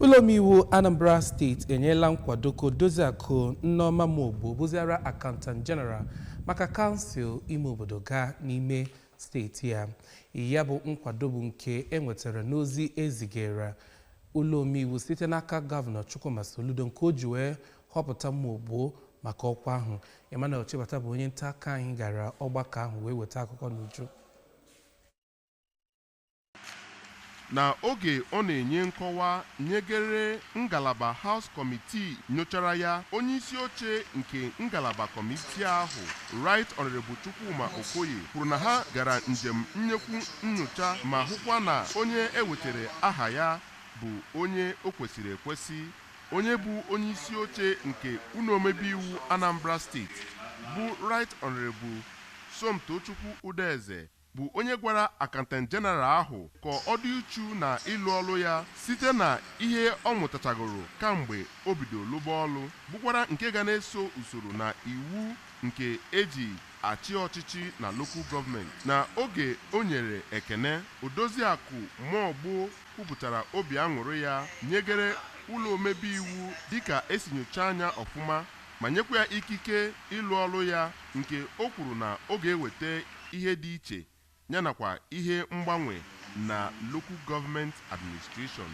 Ụlọ Omeiwu Anambra State enyela nkwado ka Odoziakụ Nneoma Muogbo bụziara Accountant General maka kansụl ime obodo gaa n'ime steeti ya. Ya bụ nkwado bụ nke enwetara n'ozi ezigara Ụlọ Omeiwu site n'aka Gọvanọ Chukwuma Soludo nke o ji wee họpụta Muogbo maka ọkwa ahụ. Emmanuel Chibata bụ onye nta aka anyị gara ọgbakọ ahụ wee weta akụkọ n'uju. Na oge ọ na-enye nkọwa nyegere ngalaba House Committee nyochara ya, onye isi oche nke ngalaba kọmitii ahụ Right Honorable Chukwuma Okoye kwuru na ha gara njem nyekwu nyocha ma hụkwa na onye ewetere aha ya bụ onye o kwesịrị ekwesị. Onye bụ onye isi oche nke ụlọ omebe iwu Anambra State bụ Right Honorable Somtochukwu Udeze bụ onye gwara Accountant General ahụ ka ọ dị uchu na ịlụ ọlụ ya site na ihe ọ mụtachagoro kamgbe o bido lụba ọlụ, bụkwara nke ga na-eso usoro na iwu nke eji achị ọchịchị na local gọọmenti. Na oge o nyere ekene, Odoziakụ Muogbo kwupụtara obi aṅụrị ya nyegere ụlọ omebe iwu dịka esi nyocha anya ọfụma ma nyekwa ya ikike ịlụ ọlụ ya, nke o kwuru na ọ ga-eweta ihe dị iche yanakwa ihe mgbanwe na local government administration.